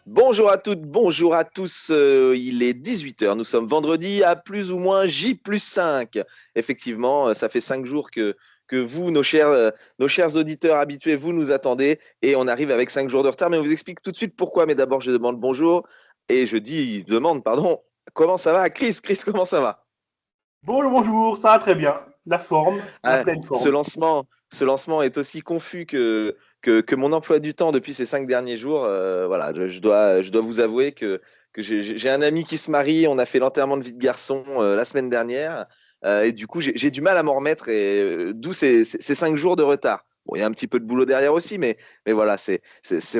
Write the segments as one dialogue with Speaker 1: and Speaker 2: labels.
Speaker 1: Bonjour à toutes, bonjour à tous. Il est 18 heures. Nous sommes vendredi à plus ou moins J+5. Effectivement, ça fait 5 jours que vous, nos chers auditeurs habitués, vous nous attendez et on arrive avec 5 jours de retard. Mais on vous explique tout de suite pourquoi. Mais d'abord, je demande bonjour et demande, pardon, comment ça va, Chris? Chris, comment ça va?
Speaker 2: Bonjour, bonjour, ça va très bien. La forme, la
Speaker 1: Ah,
Speaker 2: pleine
Speaker 1: ce
Speaker 2: forme.
Speaker 1: lancement, ce lancement est aussi confus que mon emploi du temps depuis ces 5 derniers jours. Voilà, je dois vous avouer que j'ai un ami qui se marie. On a fait l'enterrement de vie de garçon la semaine dernière. Et du coup, j'ai du mal à m'en remettre. Et d'où ces 5 jours de retard. Bon, il y a un petit peu de boulot derrière aussi, mais voilà, c'est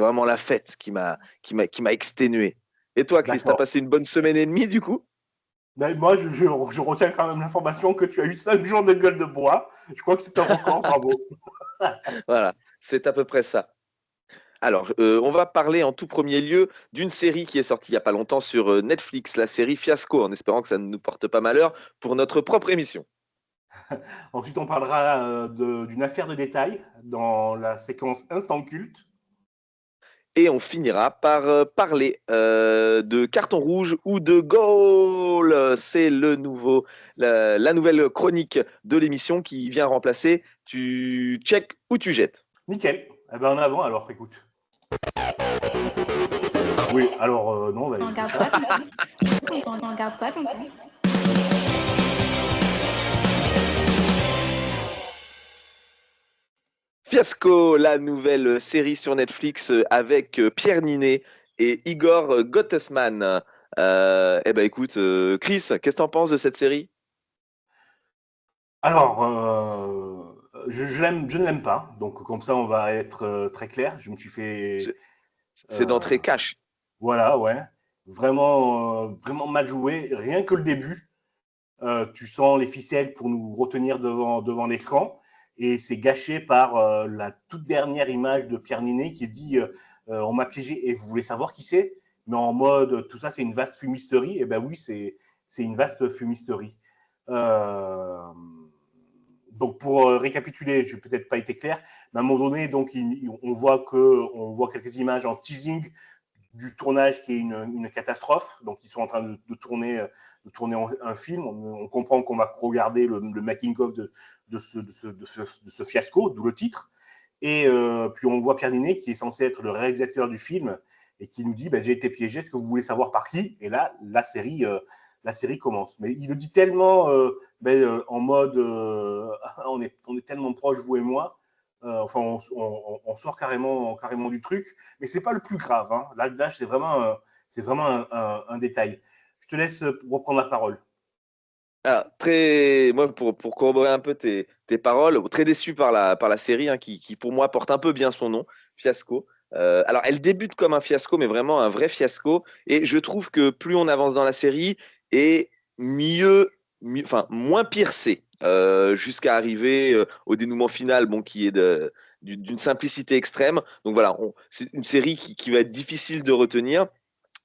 Speaker 1: vraiment la fête qui m'a exténué. Et toi, Chris, t'as
Speaker 2: D'accord.
Speaker 1: passé une bonne semaine et demie du coup?
Speaker 2: Mais moi, je retiens quand même l'information que tu as eu 5 jours de gueule de bois. Je crois que c'est un record, bravo.
Speaker 1: Voilà, c'est à peu près ça. Alors, on va parler en tout premier lieu d'une série qui est sortie il n'y a pas longtemps sur Netflix, la série Fiasco, en espérant que ça ne nous porte pas malheur pour notre propre émission.
Speaker 2: Ensuite, on parlera d'une affaire de détail dans la séquence Instant Culte.
Speaker 1: Et on finira par parler de carton rouge ou de goal. C'est la nouvelle chronique de l'émission qui vient remplacer tu check ou tu jettes.
Speaker 2: Nickel. Eh ben, en avant, alors, écoute. Oui, alors, non, on va
Speaker 3: On
Speaker 2: éviter
Speaker 3: regarde
Speaker 2: ça.
Speaker 3: quoi, tonton? On regarde quoi, tonton?
Speaker 1: Fiasco, la nouvelle série sur Netflix avec Pierre Ninet et Igor Gottesman. Eh ben écoute, Chris, qu'est-ce que t'en penses de cette série?
Speaker 2: Alors, je ne l'aime pas. Donc, comme ça, on va être très clair. Je me suis fait.
Speaker 1: C'est c'est
Speaker 2: euh,
Speaker 1: d'entrée cash.
Speaker 2: voilà, ouais. Vraiment, vraiment mal joué. Rien que le début. Tu sens les ficelles pour nous retenir devant l'écran. Et c'est gâché par la toute dernière image de Pierre Ninet qui dit on m'a piégé et vous voulez savoir qui c'est. Mais en mode tout ça, c'est une vaste fumisterie. Et ben oui, c'est une vaste fumisterie. Euh, donc pour récapituler, je n'ai peut-être pas été clair, mais à un moment donné, donc, on voit quelques images en teasing du tournage qui est une catastrophe. Donc, ils sont en train de tourner un film. On comprend qu'on va regarder le making-of de ce fiasco, d'où le titre. Et puis, on voit Pierre Ninet, qui est censé être le réalisateur du film, et qui nous dit j'ai été piégé, est-ce que vous voulez savoir par qui? Et là, la série commence. Mais il le dit tellement en mode on est tellement proches, vous et moi, enfin, on sort carrément du truc, mais c'est pas le plus grave. Hein. Là c'est vraiment un détail. Je te laisse reprendre la parole.
Speaker 1: Alors, moi, pour corroborer un peu tes paroles, très déçu par la série hein, qui, pour moi, porte un peu bien son nom, Fiasco. Alors, elle débute comme un fiasco, mais vraiment un vrai fiasco. Et je trouve que plus on avance dans la série, et enfin, moins pire c'est, jusqu'à arriver au dénouement final, bon, qui est d'une simplicité extrême. Donc voilà, c'est une série qui va être difficile de retenir,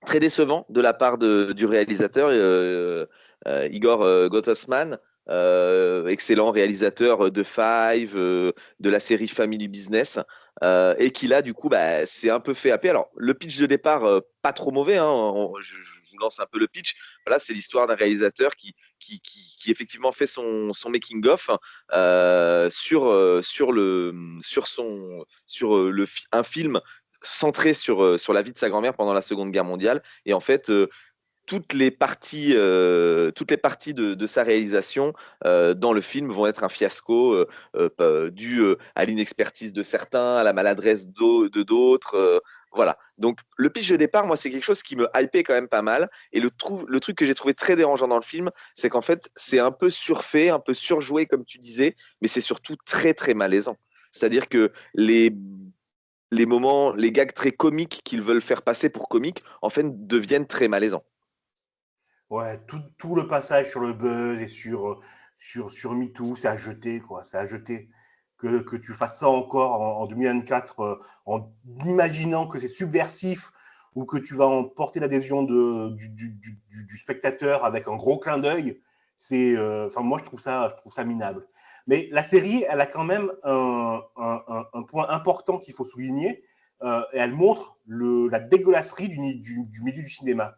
Speaker 1: très décevant de la part du réalisateur Igor Gottesman, excellent réalisateur de Five, de la série Family Business, et qui là du coup c'est un peu fait happer. Alors le pitch de départ pas trop mauvais, hein, je vous lance un peu le pitch. Voilà, c'est l'histoire d'un réalisateur qui effectivement fait son making of sur un film centré sur la vie de sa grand-mère pendant la Seconde Guerre mondiale. Et en fait, toutes les parties de sa réalisation dans le film vont être un fiasco dû à l'inexpertise de certains, à la maladresse de d'autres. Voilà. Donc, le pitch de départ, moi, c'est quelque chose qui me hypait quand même pas mal. Et le truc que j'ai trouvé très dérangeant dans le film, c'est qu'en fait, c'est un peu surfait, un peu surjoué, comme tu disais, mais c'est surtout très, très malaisant. C'est-à-dire que les moments, les gags très comiques qu'ils veulent faire passer pour comiques, en fait, deviennent très malaisants.
Speaker 2: Ouais, tout le passage sur le buzz et sur MeToo, c'est à jeter, quoi. C'est à jeter. Que tu fasses ça encore en 2024 en imaginant que c'est subversif ou que tu vas emporter l'adhésion du spectateur avec un gros clin d'œil, enfin, moi, je trouve ça minable. Mais la série, elle a quand même un point important qu'il faut souligner. et elle montre la dégueulasserie du milieu du cinéma.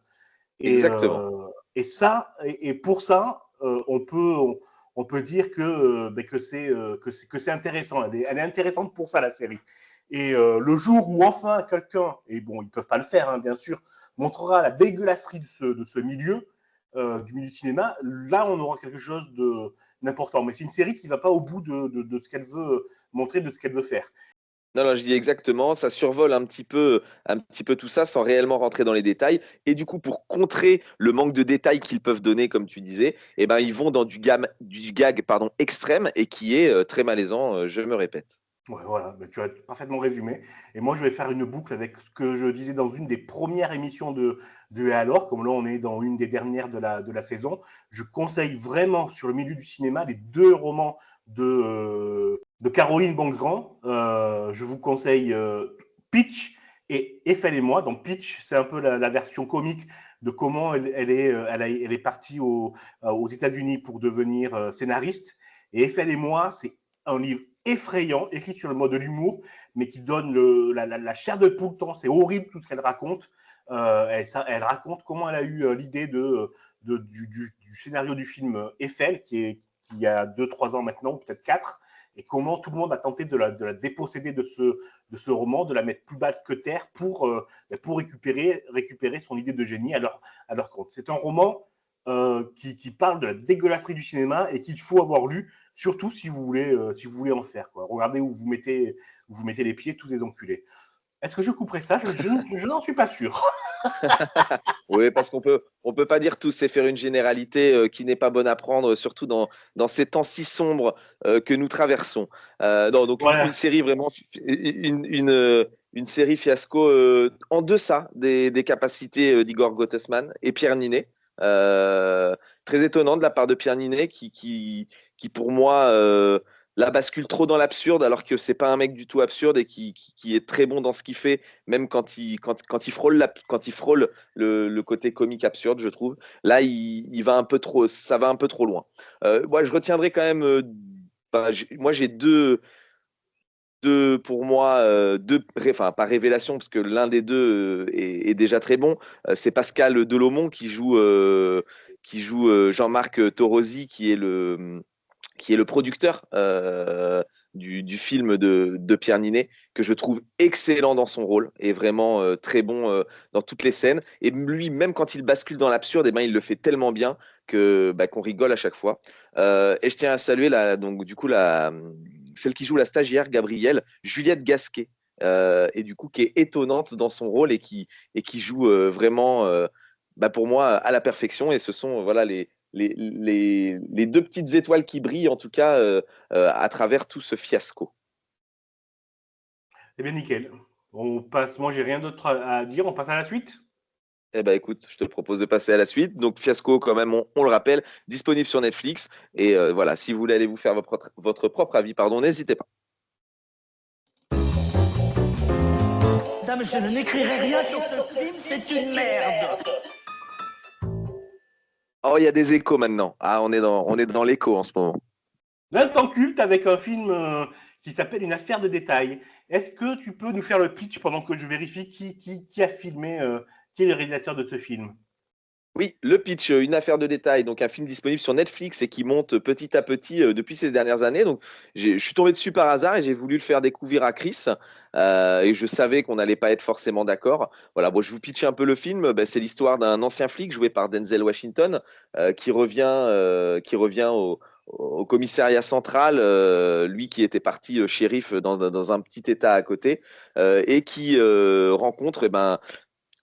Speaker 1: Exactement.
Speaker 2: Et pour ça, on peut dire que c'est intéressant. Elle est intéressante pour ça, la série. Et le jour où enfin quelqu'un, et bon, ils ne peuvent pas le faire, hein, bien sûr, montrera la dégueulasserie de ce milieu, du milieu du cinéma, là, on aura quelque chose d'important. Mais c'est une série qui ne va pas au bout de ce qu'elle veut montrer, de ce qu'elle veut faire.
Speaker 1: Non, non, je dis exactement, ça survole un petit peu tout ça sans réellement rentrer dans les détails. Et du coup, pour contrer le manque de détails qu'ils peuvent donner, comme tu disais, eh ben, ils vont dans du gag pardon, extrême et qui est très malaisant, je me répète.
Speaker 2: Ouais, voilà, tu as parfaitement résumé. Et moi, je vais faire une boucle avec ce que je disais dans une des premières émissions de Et alors, comme là, on est dans une des dernières de la saison. Je conseille vraiment sur le milieu du cinéma les 2 romans de Caroline Bongrand. Je vous conseille Pitch et Eiffel et moi. Donc, Pitch, c'est un peu la version comique de comment elle est partie aux États-Unis pour devenir scénariste. Et Eiffel et moi, c'est un livre effrayant, écrit sur le mode de l'humour, mais qui donne la chair de poule temps. C'est horrible tout ce qu'elle raconte. Elle raconte comment elle a eu l'idée du scénario du film Eiffel, qui a 2-3 ans maintenant, ou peut-être 4, et comment tout le monde a tenté de la déposséder de ce roman, de la mettre plus bas que terre pour récupérer son idée de génie à leur compte. C'est un roman qui parle de la dégueulasserie du cinéma et qu'il faut avoir lu, surtout si vous voulez en faire, quoi. Regardez où vous mettez les pieds, tous les enculés. Est-ce que je couperai ça? Je n'en suis pas sûr.
Speaker 1: Oui, parce on peut pas dire tout, c'est faire une généralité qui n'est pas bonne à prendre, surtout dans ces temps si sombres que nous traversons. Non, donc
Speaker 2: Voilà.
Speaker 1: une série vraiment, une série fiasco en deçà des capacités d'Igor Gottesman et Pierre Ninet. Très étonnant de la part de Pierre Ninet qui pour moi la bascule trop dans l'absurde alors que c'est pas un mec du tout absurde et qui est très bon dans ce qu'il fait, même quand il frôle le côté comique absurde, je trouve. Là, il va un peu trop, ça va un peu trop loin. Moi, je retiendrai quand même. Moi, j'ai pour moi, enfin pas révélation parce que l'un des deux est déjà très bon. C'est Pascal Delomont qui joue Jean-Marc Torosi, qui est le producteur du film de Pierre Ninet, que je trouve excellent dans son rôle et vraiment très bon dans toutes les scènes. Et lui, même quand il bascule dans l'absurde, eh ben, il le fait tellement bien qu'on rigole à chaque fois. Et je tiens à saluer donc, du coup, celle qui joue la stagiaire, Gabrielle, Juliette Gasquet. Et du coup, qui est étonnante dans son rôle et qui joue vraiment, pour moi, à la perfection. Et ce sont voilà, les 2 petites étoiles qui brillent, en tout cas, à travers tout ce fiasco.
Speaker 2: Eh bien, nickel. On passe. Moi, j'ai rien d'autre à dire. On passe à la suite.
Speaker 1: Eh ben, écoute, je te propose de passer à la suite. Donc, Fiasco, quand même, on le rappelle, disponible sur Netflix. Et voilà, si vous voulez aller vous faire votre propre avis, pardon, n'hésitez pas.
Speaker 4: Dame, je n'écrirai rien sur ce film, c'est une merde.
Speaker 1: Oh, il y a des échos maintenant. Ah, on est dans l'écho en ce moment.
Speaker 2: L'instant culte avec un film qui s'appelle Une affaire de détail. Est-ce que tu peux nous faire le pitch pendant que je vérifie qui a filmé, qui est le réalisateur de ce film?
Speaker 1: Oui, le pitch, une affaire de détail, donc un film disponible sur Netflix et qui monte petit à petit depuis ces dernières années. Donc, je suis tombé dessus par hasard et j'ai voulu le faire découvrir à Chris. Et je savais qu'on n'allait pas être forcément d'accord. Voilà, bon, je vous pitch un peu le film. C'est l'histoire d'un ancien flic joué par Denzel Washington qui revient au commissariat central, lui qui était parti shérif dans un petit état à côté et qui rencontre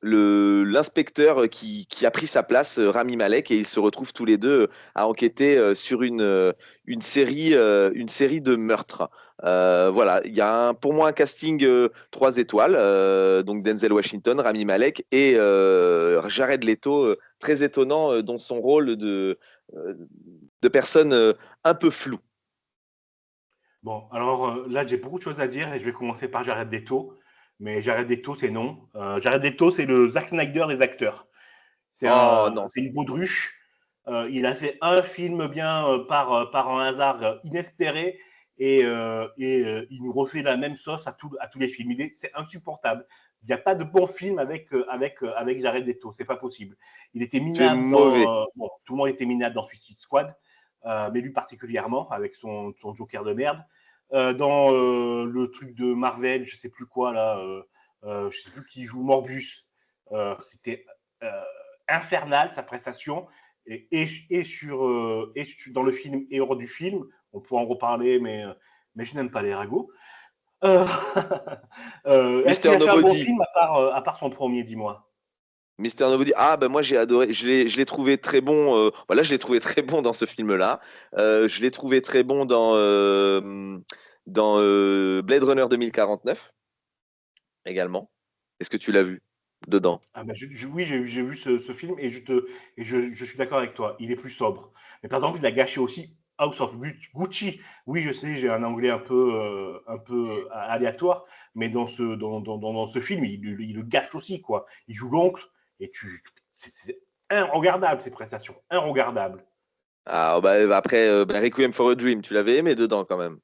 Speaker 1: l'inspecteur qui a pris sa place, Rami Malek, et ils se retrouvent tous les deux à enquêter sur une série de meurtres. Voilà, il y a pour moi un casting 3 étoiles, donc Denzel Washington, Rami Malek et Jared Leto, très étonnant dans son rôle de personne un peu floue.
Speaker 2: Bon, alors là, j'ai beaucoup de choses à dire et je vais commencer par Jared Leto. Mais Jared Leto, c'est non. Jared Leto, c'est le Zack Snyder des acteurs. C'est
Speaker 1: Non.
Speaker 2: une baudruche. Il a fait un film bien par un hasard inespéré il nous refait la même sauce à tous les films. C'est insupportable. Il n'y a pas de bon film avec Jared Leto, c'est pas possible. Il était
Speaker 1: Tu es
Speaker 2: minable
Speaker 1: mauvais.
Speaker 2: bon, tout le monde était minable dans Suicide Squad, mais lui particulièrement avec son Joker de merde. Dans le truc de Marvel, je sais plus quoi là, je sais plus qui joue Morbius. C'était infernal sa prestation dans le film et hors du film. On pourra en reparler, mais je n'aime pas les ragots. Est-ce qu'il
Speaker 1: Mister
Speaker 2: a fait un bon
Speaker 1: Nobody.
Speaker 2: film à part son premier, dis-moi?
Speaker 1: Mister Nobody. Ah, ben moi j'ai adoré. Je l'ai trouvé très bon. Là, je l'ai trouvé très bon dans ce film-là. Je l'ai trouvé très bon dans Blade Runner 2049 également. Est-ce que tu l'as vu dedans?
Speaker 2: Ah ben, oui, j'ai vu ce film et je suis d'accord avec toi. Il est plus sobre. Mais par exemple, il a gâché aussi House of Gucci. Oui, je sais, j'ai un anglais un peu aléatoire, mais dans ce film, il le gâche aussi, quoi. Il joue l'oncle et c'est regardable, ces prestations. Regardable.
Speaker 1: Ah, bah, après, Requiem for a Dream, tu l'avais aimé dedans quand même.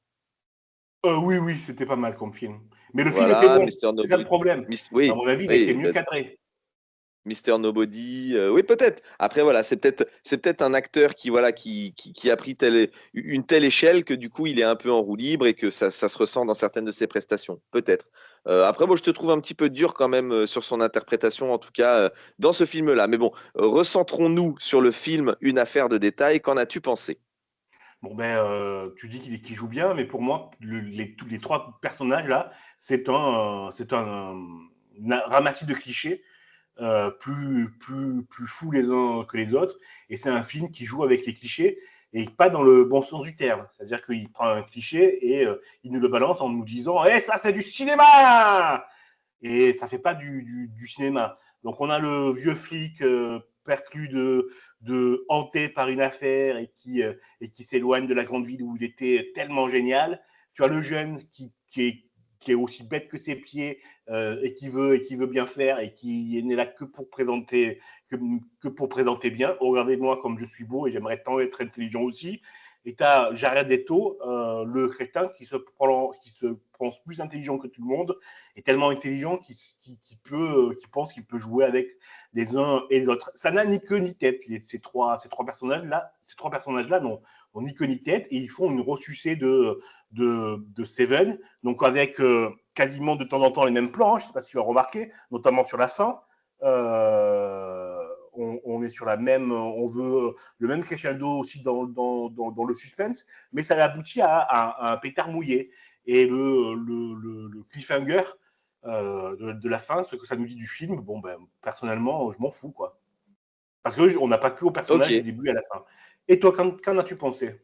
Speaker 2: Oui, c'était pas mal comme film. Mais le film était
Speaker 1: Voilà,
Speaker 2: bon,
Speaker 1: Mister
Speaker 2: c'est ça le
Speaker 1: Nobody.
Speaker 2: problème. À
Speaker 1: Oui,
Speaker 2: mon avis, il a été
Speaker 1: oui,
Speaker 2: mieux cadré.
Speaker 1: Mister Nobody, oui peut-être. Après voilà, c'est peut-être un acteur qui a pris une telle échelle que du coup il est un peu en roue libre et que ça se ressent dans certaines de ses prestations, peut-être. Après moi je te trouve un petit peu dur quand même sur son interprétation, en tout cas dans ce film-là. Mais bon, recentrons-nous sur le film Une affaire de détail. Qu'en as-tu pensé?
Speaker 2: Bon, tu dis qu'il joue bien, mais pour moi, tous les trois personnages là, c'est un ramassis de clichés plus fous les uns que les autres. Et c'est un film qui joue avec les clichés et pas dans le bon sens du terme. C'est-à-dire qu'il prend un cliché et il nous le balance en nous disant « Eh, ça, c'est du cinéma !» Et ça fait pas du cinéma. Donc, on a le vieux flic perclus hanté par une affaire et qui s'éloigne de la grande ville où il était tellement génial. Tu as le jeune qui est aussi bête que ses pieds et qui veut bien faire et qui n'est là que pour présenter bien. Regardez-moi comme je suis beau et j'aimerais tant être intelligent aussi. Et tu as Jared Leto, le crétin qui se pense plus intelligent que tout le monde et tellement intelligent qu'il pense qu'il peut jouer avec les uns et les autres. Ça n'a ni queue ni tête. Ces trois personnages-là n'ont ni queue ni tête et ils font une ressucée de Seven, donc avec quasiment de temps en temps les mêmes plans. Je ne sais pas si tu as remarqué, notamment sur la fin. On est sur la même, on veut le même crescendo aussi dans le suspense, mais ça aboutit à un pétard mouillé. Et le cliffhanger de la fin, ce que ça nous dit du film, bon, personnellement, je m'en fous, quoi. Parce qu'on n'a pas que au personnage du
Speaker 1: Ok.
Speaker 2: début à la fin. Et toi, qu'en as-tu pensé?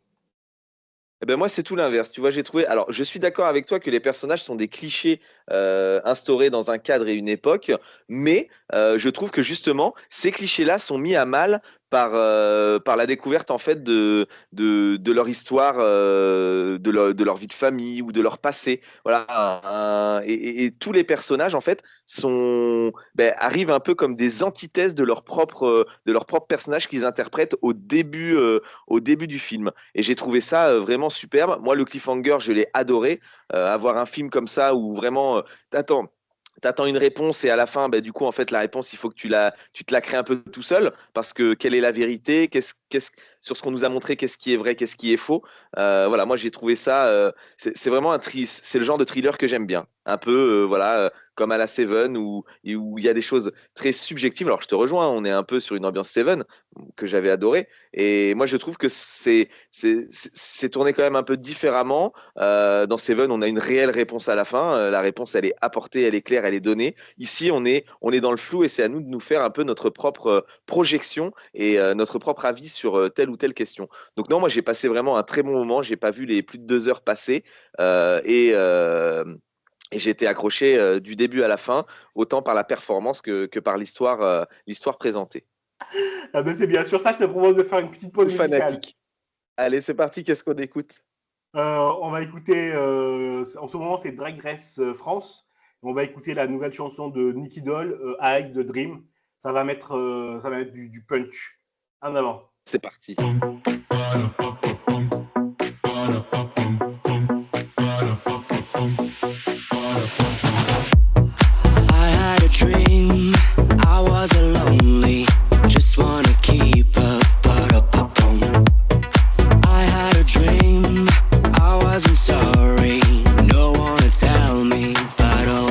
Speaker 1: Eh ben moi, c'est tout l'inverse. Tu vois, j'ai trouvé. Alors, je suis d'accord avec toi que les personnages sont des clichés instaurés dans un cadre et une époque, mais je trouve que justement, ces clichés-là sont mis à mal par la découverte en fait de leur histoire, de leur vie de famille ou de leur passé. Voilà. Et tous les personnages en fait arrivent un peu comme des antithèses de leur propre personnage qu'ils interprètent au début du film. Et j'ai trouvé ça vraiment superbe. Moi, le cliffhanger, je l'ai adoré. Avoir un film comme ça où vraiment, t'attends une réponse et à la fin, du coup, en fait, la réponse, il faut que tu te la crées un peu tout seul parce que quelle est la vérité, sur ce qu'on nous a montré, qu'est-ce qui est vrai, qu'est-ce qui est faux. Voilà, moi, j'ai trouvé ça, c'est vraiment c'est le genre de thriller que j'aime bien. Un peu, comme à la Seven où il y a des choses très subjectives. Alors, je te rejoins, on est un peu sur une ambiance Seven que j'avais adoré. Et moi, je trouve que c'est tourné quand même un peu différemment. Dans Seven, on a une réelle réponse à la fin. La réponse, elle est apportée, elle est claire, elle est donnée. Ici, on est dans le flou et c'est à nous de nous faire un peu notre propre projection et notre propre avis sur telle ou telle question. Donc non, moi, j'ai passé vraiment un très bon moment. J'ai pas vu les plus de 2 heures passer et j'ai été accroché du début à la fin, autant par la performance que par l'histoire présentée.
Speaker 2: Ah ben c'est bien. Sur ça, je te propose de faire une petite pause
Speaker 1: Ou
Speaker 2: musicale.
Speaker 1: fanatique. Allez, c'est parti. Qu'est-ce qu'on écoute?
Speaker 2: On va écouter, en ce moment, c'est Drag Race France. On va écouter la nouvelle chanson de Nicky Doll, High de Dream. Ça va mettre du punch. En avant.
Speaker 1: C'est parti.
Speaker 5: dream. I was a lonely, just wanna keep up, ba-da-ba-boom. I had a dream, I wasn't sorry. No one to tell me, but oh.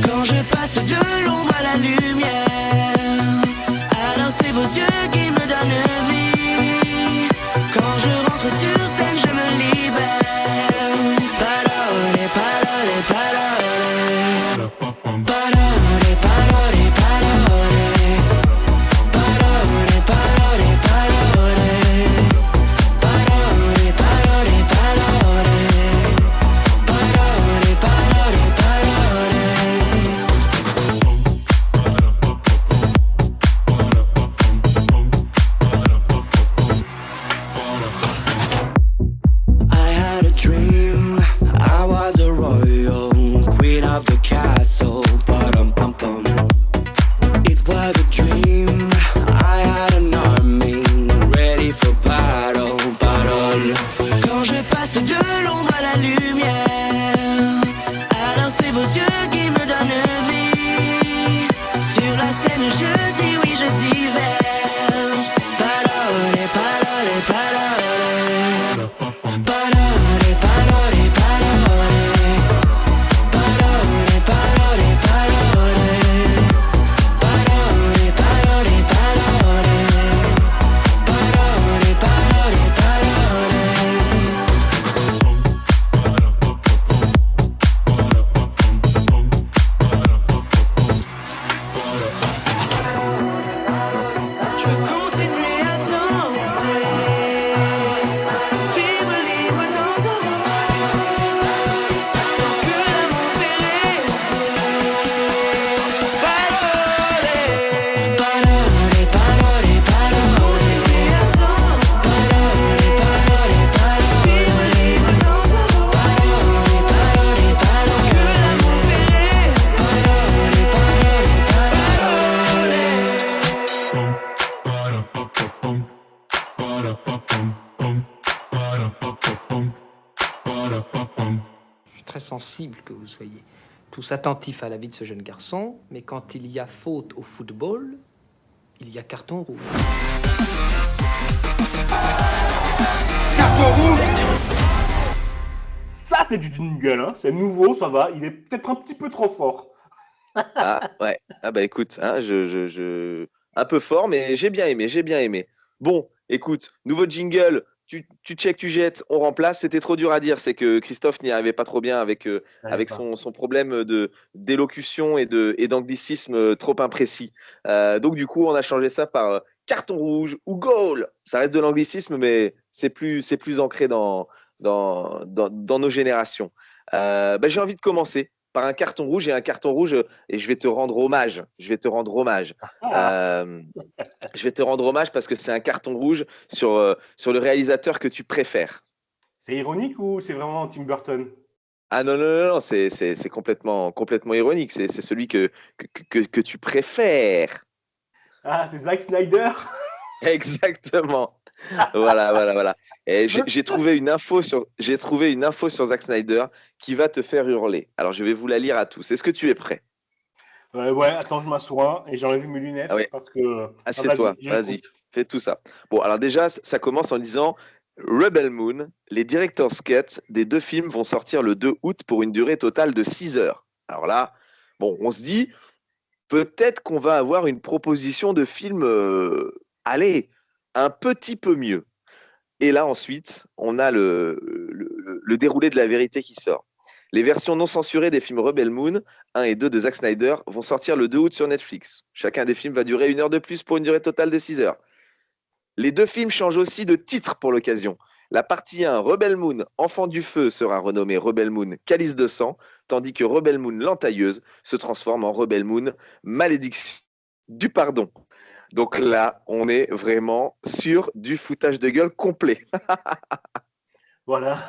Speaker 5: Quand je passe de l'ombre à la lumière, alors c'est vos yeux qui me donnent vie. Quand je rentre sur scène, je me libère. Parole, parole, parole. Parole, parole, parole. Parole, parole, parole. Parole, parole, parole. Parole, parole, parole. I had a dream, I was a royal, queen of the castle, ba-dum-pum-pum. It was a dream, I had an army, ready for battle, battle. Quand je passe de l'ombre à la lumière, alors c'est vos yeux qui me donnent vie. Sur la scène je dis oui, je diverge. Parole, parole, parole. Parole, parole, parole. Parole, parole, parole. Parole, parole, parole. Parole, parole, parole. Je veux continuer à danser, vivre libre dans un monde, tant que l'amour fait rêver. Parole, parole, parole, parole. Continuer à danser, parole, parole, vivre libre dans un monde, parole, parole, parole. Que l'amour fait rêver. Parole, parole, parole.
Speaker 6: Je suis très sensible que vous soyez tous attentifs à la vie de ce jeune garçon, mais quand il y a faute au football, il y a carton rouge.
Speaker 2: Ça, c'est du jingle, hein. C'est nouveau, ça va. Il est peut-être un petit peu trop fort.
Speaker 1: Ah ouais. Ah bah écoute, hein, un peu fort, mais j'ai bien aimé, j'ai bien aimé. Bon, écoute, nouveau jingle. Tu check, tu jettes, on remplace. C'était trop dur à dire. C'est que Christophe n'y arrivait pas trop bien avec son problème d'élocution et d'anglicisme trop imprécis. Donc du coup, on a changé ça par carton rouge ou goal. Ça reste de l'anglicisme, mais c'est plus ancré dans nos générations. J'ai envie de commencer par un carton rouge et je vais te rendre hommage. Je vais te rendre hommage parce que c'est un carton rouge sur le réalisateur que tu préfères.
Speaker 2: C'est ironique ou c'est vraiment Tim Burton?
Speaker 1: Ah non, c'est complètement ironique. C'est celui que tu préfères.
Speaker 2: Ah, c'est Zack Snyder.
Speaker 1: Exactement. Voilà. Et j'ai trouvé une info sur Zack Snyder qui va te faire hurler. Alors je vais vous la lire à tous. Est-ce que tu es prêt?
Speaker 2: Ouais, attends, je m'assois et j'enlève mes lunettes parce que.
Speaker 1: Assieds-toi, vas-y, fais tout ça. Bon, alors déjà, ça commence en disant Rebel Moon, les director's cut des 2 films vont sortir le 2 août pour une durée totale de 6 heures. Alors là, bon, on se dit peut-être qu'on va avoir une proposition de film, allez, un petit peu mieux. Et là, ensuite, on a le déroulé de la vérité qui sort. Les versions non censurées des films Rebel Moon 1 et 2 de Zack Snyder vont sortir le 2 août sur Netflix. Chacun des films va durer 1 heure de plus pour une durée totale de 6 heures. Les 2 films changent aussi de titre pour l'occasion. La partie 1, Rebel Moon, Enfant du Feu, sera renommée Rebel Moon, Calice de Sang, tandis que Rebel Moon, L'Entailleuse, se transforme en Rebel Moon, Malédiction du Pardon. Donc là, on est vraiment sur du foutage de gueule complet.
Speaker 2: Voilà.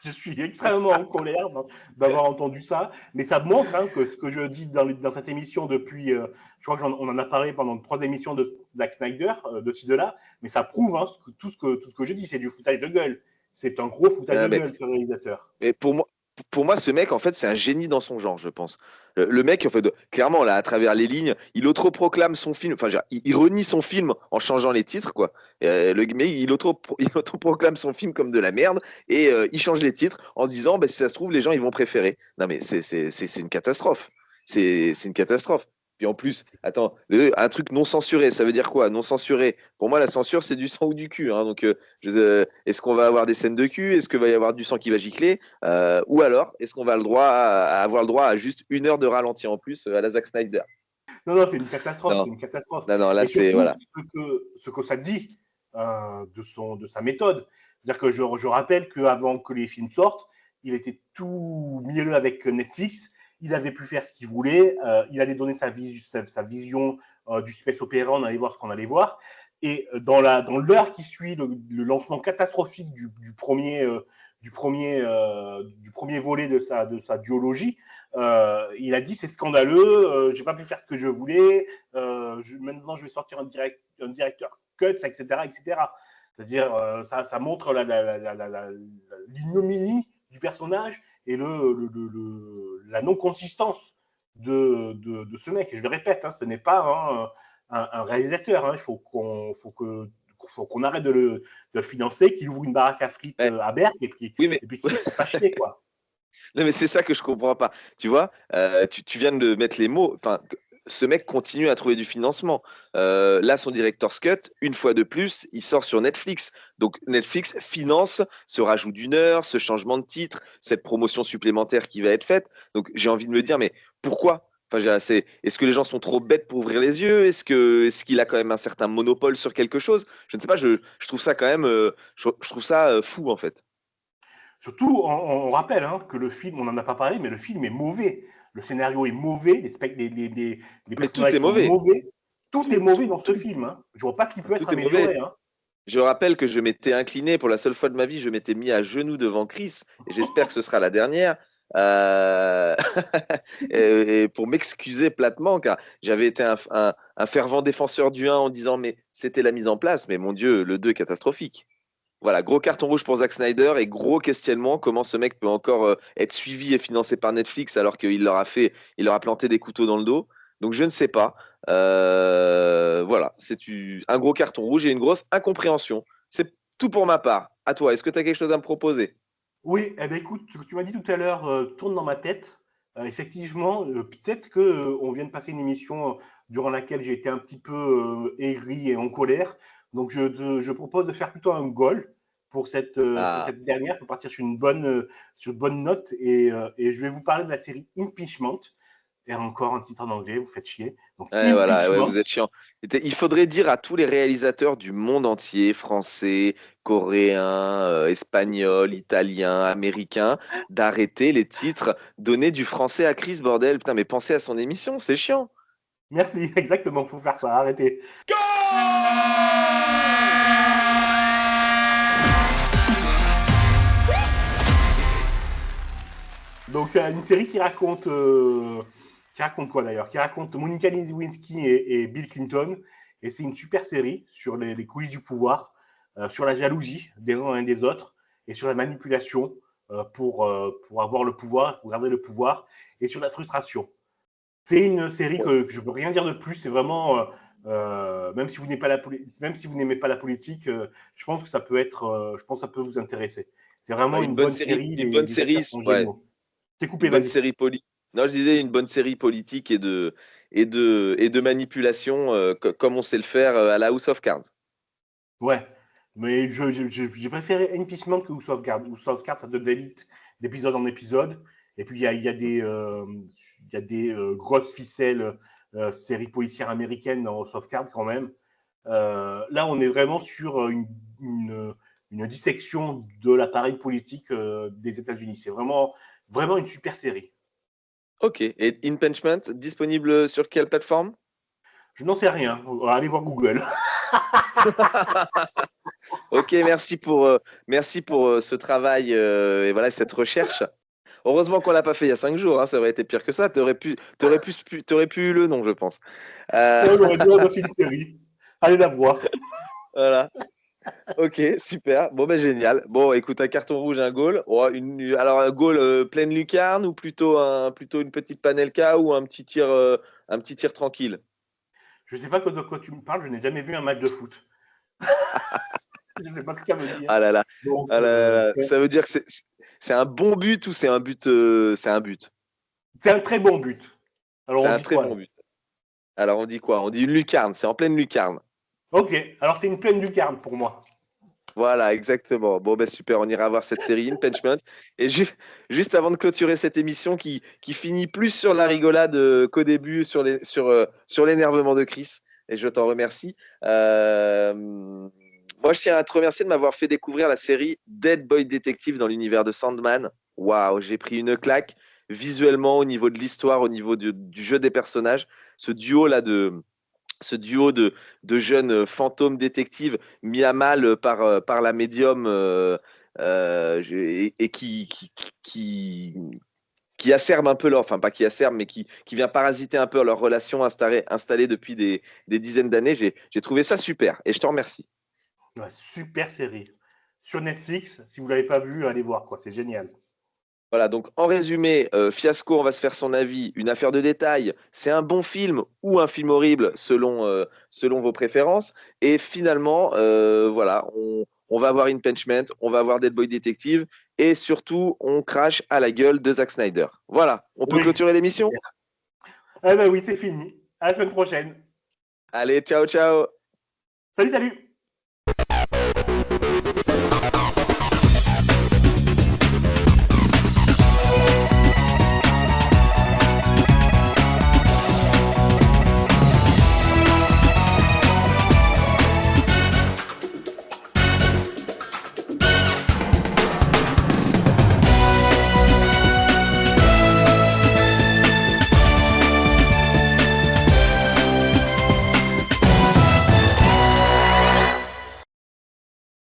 Speaker 2: Je suis extrêmement en colère d'avoir entendu ça, mais ça montre que ce que je dis dans cette émission depuis, je crois qu'on en a parlé pendant 3 émissions de Zack Snyder, de ci, de là, mais ça prouve tout ce que je dis, c'est du foutage de gueule. C'est un gros foutage de gueule, ce réalisateur.
Speaker 1: Mais pour pour moi, ce mec, en fait, c'est un génie dans son genre, je pense. Le mec, en fait, clairement, là, à travers les lignes, il autoproclame son film. Enfin, il renie son film en changeant les titres, quoi. Le mec, il autoproclame son film comme de la merde et il change les titres en se disant, bah, si ça se trouve, les gens, ils vont préférer. Non, mais c'est une catastrophe. C'est une catastrophe. Puis en plus, attends, un truc non censuré, ça veut dire quoi? Non censuré. Pour moi, la censure, c'est du sang ou du cul. Hein. Donc, est-ce qu'on va avoir des scènes de cul? Est-ce qu'il va y avoir du sang qui va gicler? Ou alors, est-ce qu'on va avoir le droit à juste 1 heure de ralenti en plus à la Zack Snyder?
Speaker 2: Non, c'est une catastrophe.
Speaker 1: Non.
Speaker 2: C'est une catastrophe.
Speaker 1: Non, là,
Speaker 2: Et
Speaker 1: c'est.
Speaker 2: surtout,
Speaker 1: Voilà.
Speaker 2: ce que ça dit de sa méthode. C'est-à-dire que je rappelle qu'avant que les films sortent, il était tout mielleux avec Netflix. Il avait pu faire ce qu'il voulait. Il allait donner sa vision du space opéra. On allait voir ce qu'on allait voir. Et dans l'heure qui suit le lancement catastrophique du premier volet de sa duologie, il a dit c'est scandaleux, j'ai pas pu faire ce que je voulais, maintenant je vais sortir un directeur cut, etc. C'est-à-dire ça montre l'ignominie du personnage et la non-consistance de ce mec. Et je le répète, hein, ce n'est pas un réalisateur. Hein. Il faut qu'on arrête de le financer, qu'il ouvre une baraque à frites à Berck et puis qu'il ne faut pas chier, quoi.
Speaker 1: Non, mais c'est ça que je comprends pas. Tu vois, tu viens de mettre les mots. Enfin, ce mec continue à trouver du financement. Là, son director's cut, une fois de plus, il sort sur Netflix. Donc, Netflix finance ce rajout d'1 heure, ce changement de titre, cette promotion supplémentaire qui va être faite. Donc, j'ai envie de me dire, mais pourquoi? Enfin, est-ce que les gens sont trop bêtes pour ouvrir les yeux? Est-ce qu'il a quand même un certain monopole sur quelque chose? Je ne sais pas, je trouve ça quand même je trouve ça fou, en fait.
Speaker 2: Surtout, on rappelle que le film, on n'en a pas parlé, mais le film est mauvais. Le scénario est mauvais, les personnages sont mauvais. Tout est mauvais dans ce film. Hein. Je ne vois pas ce qui peut être amélioré. Hein.
Speaker 1: Je rappelle que je m'étais incliné, pour la seule fois de ma vie, je m'étais mis à genoux devant Chris, et j'espère que ce sera la dernière, et pour m'excuser platement, car j'avais été un fervent défenseur du 1 en disant mais c'était la mise en place, mais mon Dieu, le 2 est catastrophique. Voilà, gros carton rouge pour Zack Snyder et gros questionnement, comment ce mec peut encore être suivi et financé par Netflix alors qu'il leur a planté des couteaux dans le dos. Donc je ne sais pas. Voilà, c'est un gros carton rouge et une grosse incompréhension. C'est tout pour ma part. À toi, est-ce que tu as quelque chose à me proposer?
Speaker 2: Oui, eh bien, écoute, ce que tu m'as dit tout à l'heure tourne dans ma tête. Effectivement, peut-être qu'on vient de passer une émission durant laquelle j'ai été un petit peu aigri et en colère. Donc, je propose de faire plutôt un goal pour cette dernière, pour partir sur une bonne note. Et je vais vous parler de la série Impeachment. Et encore un titre en anglais, vous faites chier. Donc,
Speaker 1: voilà, vous êtes chiant. Il faudrait dire à tous les réalisateurs du monde entier, français, coréens, espagnols, italiens, américains, d'arrêter les titres, donner du français à Chris, bordel. Putain, mais pensez à son émission, c'est chiant.
Speaker 2: Merci, exactement, faut faire ça, arrêtez. Donc c'est une série qui raconte quoi d'ailleurs? Qui raconte Monica Lewinsky et Bill Clinton. Et c'est une super série sur les coulisses du pouvoir, sur la jalousie des uns et des autres, et sur la manipulation pour avoir le pouvoir, pour garder le pouvoir, et sur la frustration. C'est une série que je ne peux rien dire de plus. C'est vraiment, même si vous n'aimez pas la politique, je pense que ça peut vous intéresser. C'est vraiment une bonne série.
Speaker 1: Une bonne série, ouais.
Speaker 2: T'es coupé,
Speaker 1: une bonne série Non, je disais une bonne série politique et de manipulation, comme on sait le faire à la House of Cards.
Speaker 2: Ouais, mais j'ai préféré Impeachment que House of Cards. House of Cards, ça te délite d'épisode en épisode. Et puis, il y a des grosses ficelles séries policières américaines dans House of Cards quand même. Là, on est vraiment sur une dissection de l'appareil politique des États-Unis. C'est vraiment une super série.
Speaker 1: Ok. Et Impeachment, disponible sur quelle plateforme?
Speaker 2: Je n'en sais rien. Allez voir Google.
Speaker 1: Ok, merci pour ce travail et voilà cette recherche. Heureusement qu'on l'a pas fait il y a 5 jours, hein, ça aurait été pire que ça. T'aurais pu le nom, je pense.
Speaker 2: J'aurais dû avoir fait une série. Allez la voir.
Speaker 1: Voilà. Ok, super. Bon, ben génial. Bon, écoute, un carton rouge, un goal. Oh, alors, un goal pleine lucarne ou plutôt une petite panelka ou un petit tir tranquille?
Speaker 2: Je ne sais pas de quoi tu me parles, je n'ai jamais vu un match de foot. Je ne sais pas ce que ça veut dire.
Speaker 1: Ah là là.
Speaker 2: Donc,
Speaker 1: Ah là là. Ça veut dire que c'est un bon but ou c'est un but?
Speaker 2: c'est un très bon but. Alors,
Speaker 1: C'est
Speaker 2: on
Speaker 1: un
Speaker 2: dit
Speaker 1: très
Speaker 2: quoi,
Speaker 1: bon
Speaker 2: là?
Speaker 1: but. Alors, on dit quoi? On dit une lucarne. C'est en pleine lucarne.
Speaker 2: Ok, alors c'est une pleine lucarne pour moi.
Speaker 1: Voilà, exactement. Bon, ben super, on ira voir cette série Impeachment. Et juste avant de clôturer cette émission qui finit plus sur la rigolade qu'au début, sur l'énervement de Chris, et je t'en remercie. Moi, je tiens à te remercier de m'avoir fait découvrir la série Dead Boy Detective dans l'univers de Sandman. Waouh, j'ai pris une claque visuellement au niveau de l'histoire, au niveau du jeu des personnages. Ce duo de jeunes fantômes détectives mis à mal par la médium et qui acerbe un peu leur, enfin pas qui acerbe, mais qui vient parasiter un peu leur relation installée depuis des dizaines d'années. J'ai trouvé ça super et je te remercie.
Speaker 2: Ouais, super série. Sur Netflix, si vous ne l'avez pas vu, allez voir, quoi. C'est génial.
Speaker 1: Voilà, donc en résumé, Fiasco, on va se faire son avis, une affaire de détail, c'est un bon film ou un film horrible selon vos préférences. Et finalement, voilà, on va avoir Impeachment, on va avoir Dead Boy Detective et surtout, on crache à la gueule de Zack Snyder. Voilà, on peut
Speaker 2: Oui.
Speaker 1: clôturer l'émission?
Speaker 2: Eh ben oui, c'est fini. À la semaine prochaine.
Speaker 1: Allez, ciao, ciao!
Speaker 2: Salut, salut!